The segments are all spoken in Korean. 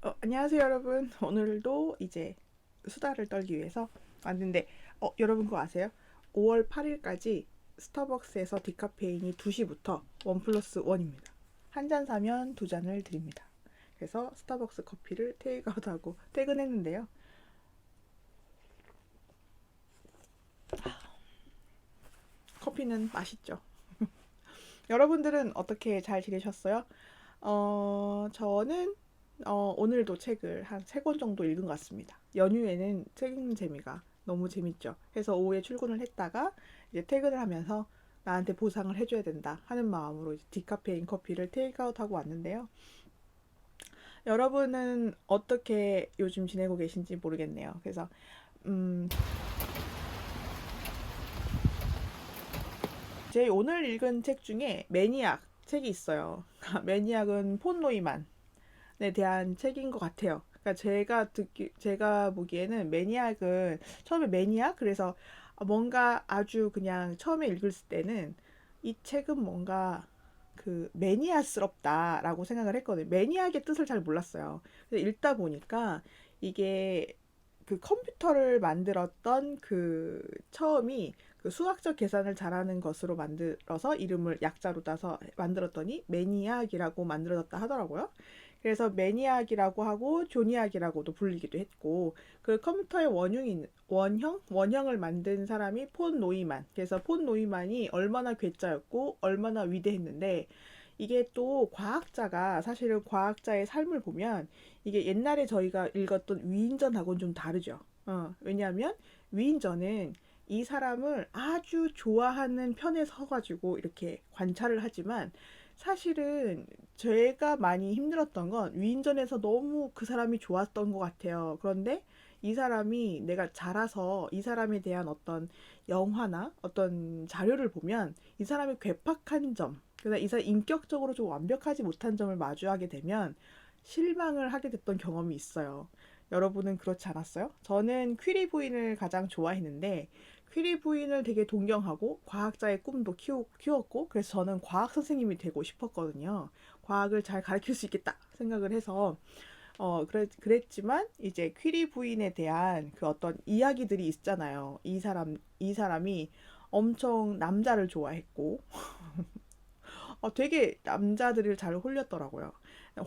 안녕하세요, 여러분. 오늘도 이제 수다를 떨기 위해서 왔는데, 여러분 그거 아세요? 5월 8일까지 스타벅스에서 디카페인이 2시부터 원 플러스 원입니다. 한 잔 사면 두 잔을 드립니다. 그래서 스타벅스 커피를 테이크아웃하고 퇴근했는데요. 커피는 맛있죠. 여러분들은 어떻게 잘 지내셨어요? 저는 오늘도 책을 한 3권 정도 읽은 것 같습니다. 연휴에는 책 읽는 재미가 너무 재밌죠. 그래서 오후에 출근을 했다가 이제 퇴근을 하면서 나한테 보상을 해줘야 된다 하는 마음으로 이제 디카페인 커피를 테이크아웃하고 왔는데요. 여러분은 어떻게 요즘 지내고 계신지 모르겠네요. 그래서 음, 제 오늘 읽은 책 중에 매니악 책이 있어요. 매니악은 폰 노이만에 대한 책인 것 같아요. 그러니까 제가 보기에는 매니악은 처음에 매니악 그래서 뭔가 아주 그냥 처음에 읽을 때는 이 책은 뭔가 그 매니아스럽다라고 생각을 했거든요. 매니악의 뜻을 잘 몰랐어요. 그래서 읽다 보니까 이게 그 컴퓨터를 만들었던 그 처음이 그 수학적 계산을 잘하는 것으로 만들어서 이름을 약자로 따서 만들었더니 매니악이라고 만들어졌다 하더라고요. 그래서 매니악이라고 하고 조니악이라고도 불리기도 했고 그 컴퓨터의 원형을 만든 사람이 폰 노이만. 그래서 폰 노이만이 얼마나 괴짜였고 얼마나 위대했는데 이게 또 과학자가 사실은 과학자의 삶을 보면 이게 옛날에 저희가 읽었던 위인전하고는 좀 다르죠. 왜냐하면 위인전은 이 사람을 아주 좋아하는 편에 서가지고 이렇게 관찰을 하지만 사실은 제가 많이 힘들었던 건 위인전에서 너무 그 사람이 좋았던 것 같아요. 그런데 이 사람이 내가 자라서 이 사람에 대한 어떤 영화나 어떤 자료를 보면 이 사람의 괴팍한 점, 그다음 이 사람 인격적으로 좀 완벽하지 못한 점을 마주하게 되면 실망을 하게 됐던 경험이 있어요. 여러분은 그렇지 않았어요? 저는 퀴리 부인을 가장 좋아했는데 퀴리 부인을 되게 동경하고 과학자의 꿈도 키웠고 그래서 저는 과학 선생님이 되고 싶었거든요. 과학을 잘 가르칠 수 있겠다 생각을 해서 그랬지만 이제 퀴리 부인에 대한 그 어떤 이야기들이 있잖아요. 이 사람이 엄청 남자를 좋아했고 되게 남자들을 잘 홀렸더라고요.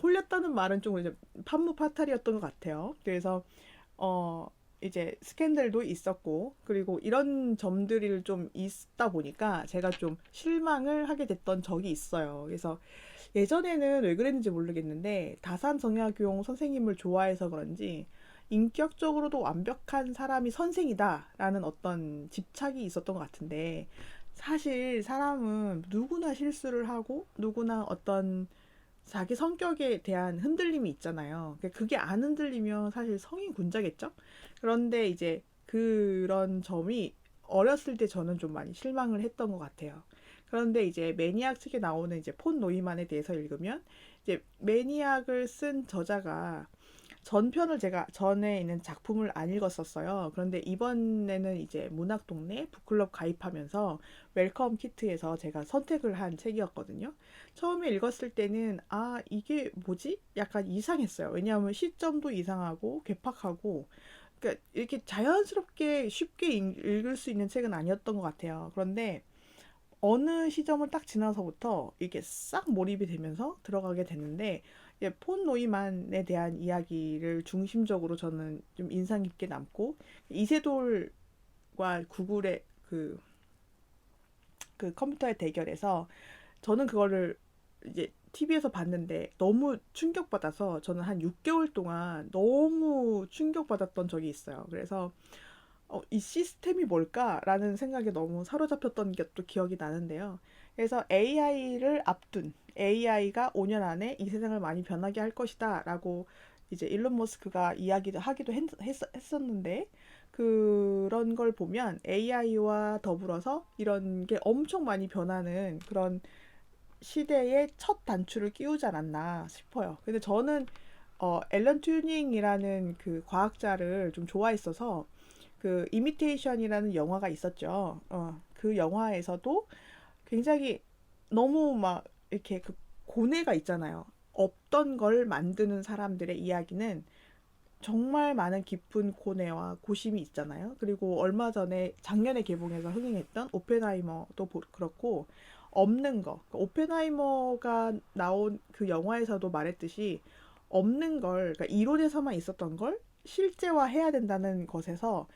홀렸다는 말은 좀 이제 판무파탈이었던 것 같아요. 그래서 어 이제 스캔들도 있었고 그리고 이런 점들이 좀 있다 보니까 제가 좀 실망을 하게 됐던 적이 있어요. 그래서 예전에는 왜 그랬는지 모르겠는데 다산정약용 선생님을 좋아해서 그런지 인격적으로도 완벽한 사람이 선생이다라는 어떤 집착이 있었던 것 같은데 사실 사람은 누구나 실수를 하고 누구나 어떤 자기 성격에 대한 흔들림이 있잖아요. 그게 안 흔들리면 사실 성인 군자겠죠? 그런데 이제 그런 점이 어렸을 때 저는 좀 많이 실망을 했던 것 같아요. 그런데 이제 매니악 책에 나오는 이제 폰 노이만에 대해서 읽으면 이제 매니악을 쓴 저자가 전편을 제가 전에 있는 작품을 안 읽었었어요. 그런데 이번에는 이제 문학동네 북클럽 가입하면서 웰컴 키트에서 제가 선택을 한 책이었거든요. 처음에 읽었을 때는 이게 뭐지? 약간 이상했어요. 왜냐하면 시점도 이상하고 괴팍하고 그러니까 이렇게 자연스럽게 쉽게 읽을 수 있는 책은 아니었던 것 같아요. 그런데 어느 시점을 딱 지나서부터 이게 싹 몰입이 되면서 들어가게 되는데 폰 노이만에 대한 이야기를 중심적으로 저는 좀 인상 깊게 남고 이세돌과 구글의 그 컴퓨터의 대결에서 저는 그거를 이제 TV에서 봤는데 너무 충격받아서 저는 한 6개월 동안 너무 충격받았던 적이 있어요. 그래서 이 시스템이 뭘까라는 생각에 너무 사로잡혔던 게 또 기억이 나는데요. 그래서 AI를 앞둔 AI가 5년 안에 이 세상을 많이 변하게 할 것이다라고 이제 일론 머스크가 이야기도 하기도 했었는데 그런 걸 보면 AI와 더불어서 이런 게 엄청 많이 변하는 그런 시대의 첫 단추를 끼우지 않았나 싶어요. 근데 저는 앨런 튜닝이라는 그 과학자를 좀 좋아했어서 그 이미테이션이라는 영화가 있었죠. 그 영화에서도 굉장히 너무 막 이렇게 그 고뇌가 있잖아요. 없던 걸 만드는 사람들의 이야기는 정말 많은 깊은 고뇌와 고심이 있잖아요. 그리고 얼마 전에 작년에 개봉해서 흥행했던 오펜하이머도 그렇고 없는 거. 오펜하이머가 나온 그 영화에서도 말했듯이 없는 걸, 그러니까 이론에서만 있었던 걸 실제화해야 된다는 것에서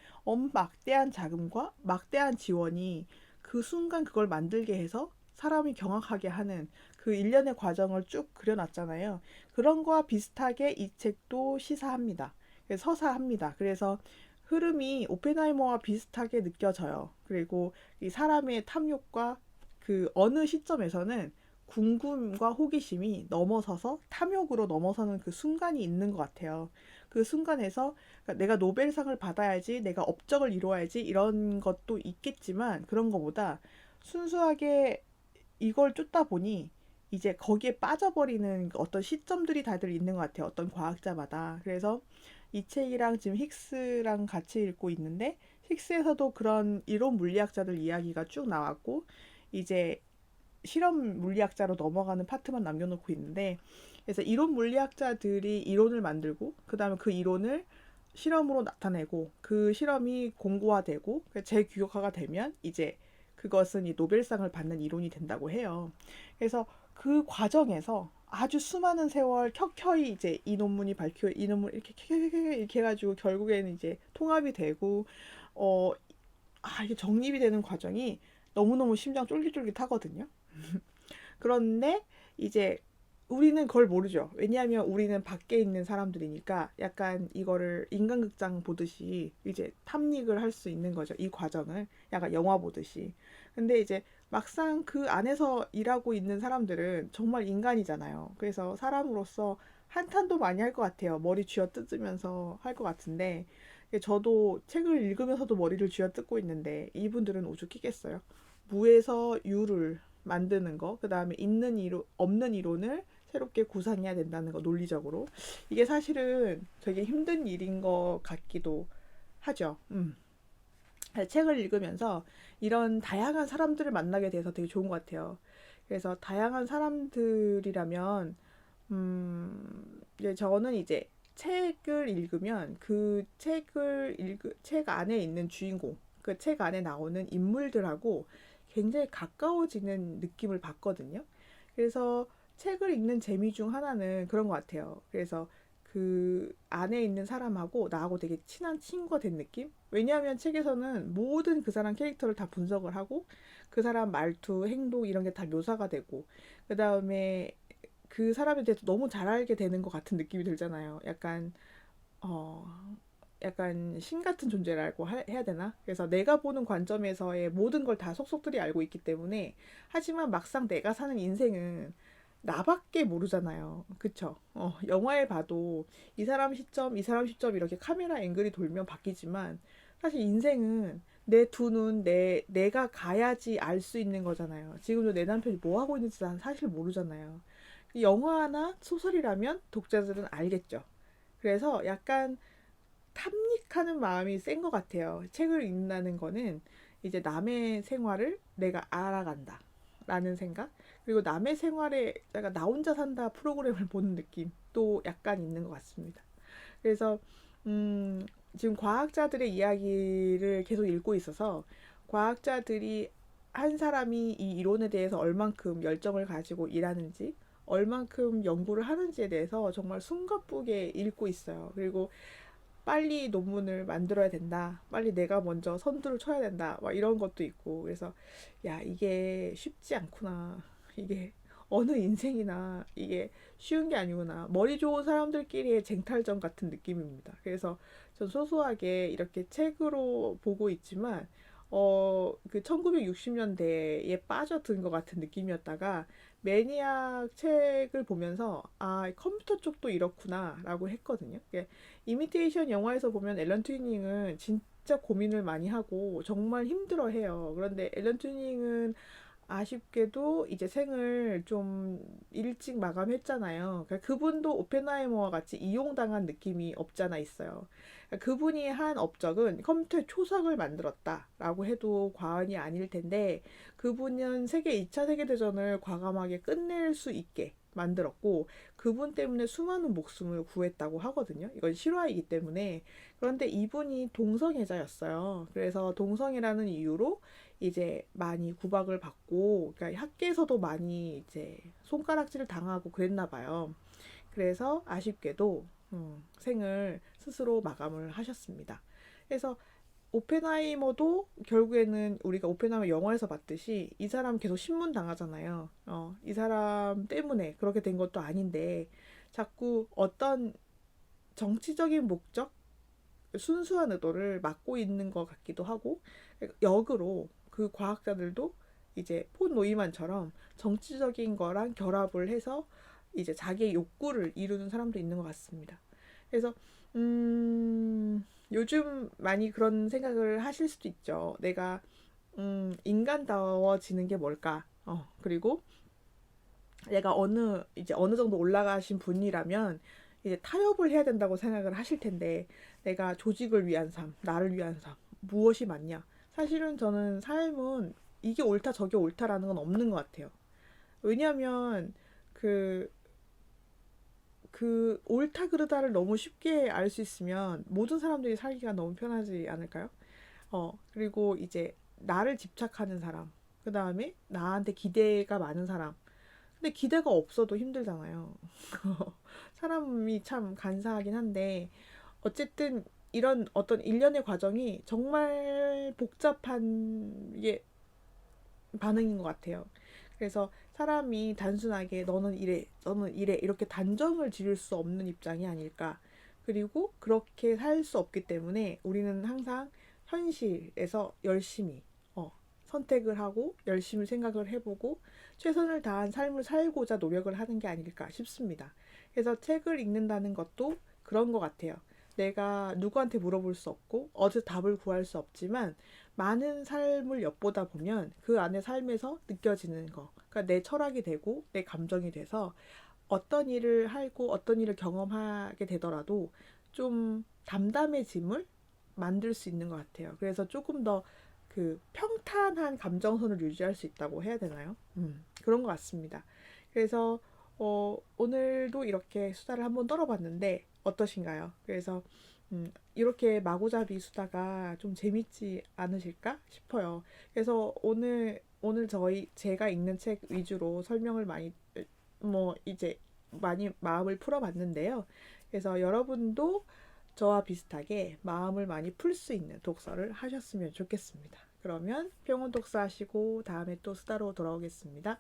막대한 자금과 막대한 지원이 그 순간 그걸 만들게 해서 사람이 경악하게 하는 그 일련의 과정을 쭉 그려놨잖아요. 그런 거와 비슷하게 이 책도 시사합니다. 서사합니다. 그래서 흐름이 오펜하이머와 비슷하게 느껴져요. 그리고 이 사람의 탐욕과 그 어느 시점에서는 궁금과 호기심이 넘어서서 탐욕으로 넘어서는 그 순간이 있는 것 같아요. 그 순간에서 그러니까 내가 노벨상을 받아야지, 내가 업적을 이루어야지 이런 것도 있겠지만 그런 것보다 순수하게 이걸 쫓다 보니 이제 거기에 빠져버리는 어떤 시점들이 다들 있는 것 같아요. 어떤 과학자마다. 그래서 이 책이랑 지금 힉스랑 같이 읽고 있는데 힉스에서도 그런 이론 물리학자들 이야기가 쭉 나왔고 이제 실험 물리학자로 넘어가는 파트만 남겨놓고 있는데 그래서 이론 물리학자들이 이론을 만들고 그 다음에 그 이론을 실험으로 나타내고 그 실험이 공고화되고 재규격화가 되면 이제 그것은 이 노벨상을 받는 이론이 된다고 해요. 그래서 그 과정에서 아주 수많은 세월 켜켜이 이제 이 논문이 밝혀 이 논문 이렇게 해가지고 결국에는 이제 통합이 되고 어 이게 정립이 되는 과정이 너무너무 심장 쫄깃쫄깃하거든요. 그런데 이제 우리는 그걸 모르죠. 왜냐하면 우리는 밖에 있는 사람들이니까 약간 이거를 인간극장 보듯이 이제 탐닉을 할 수 있는 거죠. 이 과정을 약간 영화 보듯이. 근데 이제 막상 그 안에서 일하고 있는 사람들은 정말 인간이잖아요. 그래서 사람으로서 한탄도 많이 할 것 같아요. 머리 쥐어뜯으면서 할 것 같은데 저도 책을 읽으면서도 머리를 쥐어뜯고 있는데 이분들은 오죽했겠어요. 무에서 유를 만드는 거, 그 다음에 있는 이론, 없는 이론을 새롭게 구상해야 된다는 거, 논리적으로. 이게 사실은 되게 힘든 일인 것 같기도 하죠. 책을 읽으면서 이런 다양한 사람들을 만나게 돼서 되게 좋은 것 같아요. 그래서 다양한 사람들이라면, 이제 저는 이제 책을 읽으면 책 안에 있는 주인공, 그 책 안에 나오는 인물들하고 굉장히 가까워지는 느낌을 받거든요. 그래서 책을 읽는 재미 중 하나는 그런 것 같아요. 그래서 그 안에 있는 사람하고 나하고 되게 친한 친구가 된 느낌? 왜냐하면 책에서는 모든 그 사람 캐릭터를 다 분석을 하고 그 사람 말투, 행동 이런 게 다 묘사가 되고 그 다음에 그 사람에 대해서 너무 잘 알게 되는 것 같은 느낌이 들잖아요. 어, 약간 신 같은 존재라고 해야 되나? 그래서 내가 보는 관점에서의 모든 걸 다 속속들이 알고 있기 때문에 하지만 막상 내가 사는 인생은 나밖에 모르잖아요. 그쵸? 영화에 봐도 이 사람 시점 이렇게 카메라 앵글이 돌면 바뀌지만 사실 인생은 내 두 눈, 내가 가야지 알 수 있는 거잖아요. 지금도 내 남편이 뭐 하고 있는지 난 사실 모르잖아요. 영화나 소설이라면 독자들은 알겠죠. 그래서 약간 탐닉하는 마음이 센 것 같아요. 책을 읽는다는 거는 이제 남의 생활을 내가 알아간다. 라는 생각? 그리고 남의 생활에 약간 나 혼자 산다 프로그램을 보는 느낌도 약간 있는 것 같습니다. 그래서, 지금 과학자들의 이야기를 계속 읽고 있어서 과학자들이 한 사람이 이 이론에 대해서 얼만큼 열정을 가지고 일하는지, 얼만큼 연구를 하는지에 대해서 정말 숨가쁘게 읽고 있어요. 그리고 빨리 논문을 만들어야 된다. 빨리 내가 먼저 선두를 쳐야 된다. 막 이런 것도 있고. 그래서, 야, 이게 쉽지 않구나. 이게 어느 인생이나 이게 쉬운 게 아니구나. 머리 좋은 사람들끼리의 쟁탈전 같은 느낌입니다. 그래서 전 소소하게 이렇게 책으로 보고 있지만, 그 1960년대에 빠져든 것 같은 느낌이었다가, 매니악 책을 보면서, 컴퓨터 쪽도 이렇구나, 라고 했거든요. 이미테이션 영화에서 보면 앨런 튜닝은 진짜 고민을 많이 하고 정말 힘들어 해요. 그런데 앨런 튜닝은 아쉽게도 이제 생을 좀 일찍 마감했잖아요. 그러니까 그분도 오펜하이머와 같이 이용당한 느낌이 없잖아 있어요. 그러니까 그분이 한 업적은 컴퓨터의 초석을 만들었다라고 해도 과언이 아닐 텐데 그분은 세계 2차 세계대전을 과감하게 끝낼 수 있게 만들었고 그분 때문에 수많은 목숨을 구했다고 하거든요. 이건 실화이기 때문에. 그런데 이분이 동성애자였어요. 그래서 동성애라는 이유로 이제 많이 구박을 받고, 그러니까 학계에서도 많이 이제 손가락질을 당하고 그랬나 봐요. 그래서 아쉽게도 생을 스스로 마감을 하셨습니다. 그래서 오펜하이머도 결국에는 우리가 오펜하이머 영화에서 봤듯이 이 사람 계속 신문 당하잖아요. 이 사람 때문에 그렇게 된 것도 아닌데 자꾸 어떤 정치적인 목적, 순수한 의도를 막고 있는 것 같기도 하고, 역으로 그 과학자들도 이제 폰 노이만처럼 정치적인 거랑 결합을 해서 이제 자기의 욕구를 이루는 사람도 있는 것 같습니다. 그래서 요즘 많이 그런 생각을 하실 수도 있죠. 내가 인간다워지는 게 뭘까? 그리고 내가 어느 정도 올라가신 분이라면 이제 타협을 해야 된다고 생각을 하실 텐데, 내가 조직을 위한 삶, 나를 위한 삶, 무엇이 맞냐? 사실은 저는 삶은 이게 옳다 저게 옳다라는 건 없는 것 같아요. 왜냐하면 그 옳다 그르다를 너무 쉽게 알 수 있으면 모든 사람들이 살기가 너무 편하지 않을까요? 그리고 이제 나를 집착하는 사람, 그 다음에 나한테 기대가 많은 사람. 근데 기대가 없어도 힘들잖아요. 사람이 참 간사하긴 한데, 어쨌든 이런 어떤 일련의 과정이 정말 복잡한 게 반응인 것 같아요. 그래서 사람이 단순하게 너는 이래, 너는 이래 이렇게 단정을 지을 수 없는 입장이 아닐까. 그리고 그렇게 살 수 없기 때문에 우리는 항상 현실에서 열심히 선택을 하고 열심히 생각을 해보고 최선을 다한 삶을 살고자 노력을 하는 게 아닐까 싶습니다. 그래서 책을 읽는다는 것도 그런 것 같아요. 내가 누구한테 물어볼 수 없고 어디서 답을 구할 수 없지만 많은 삶을 엿보다 보면 그 안에 삶에서 느껴지는 거, 그러니까 내 철학이 되고 내 감정이 돼서 어떤 일을 하고 어떤 일을 경험하게 되더라도 좀 담담해짐을 만들 수 있는 것 같아요. 그래서 조금 더 그 평탄한 감정선을 유지할 수 있다고 해야 되나요? 그런 것 같습니다. 그래서 오늘도 이렇게 수다를 한번 떨어봤는데 어떠신가요? 그래서 이렇게 마구잡이 수다가 좀 재밌지 않으실까 싶어요. 그래서 오늘 제가 읽는 책 위주로 설명을 많이 뭐 이제 많이 마음을 풀어봤는데요. 그래서 여러분도 저와 비슷하게 마음을 많이 풀 수 있는 독서를 하셨으면 좋겠습니다. 그러면 평온 독서 하시고 다음에 또 수다로 돌아오겠습니다.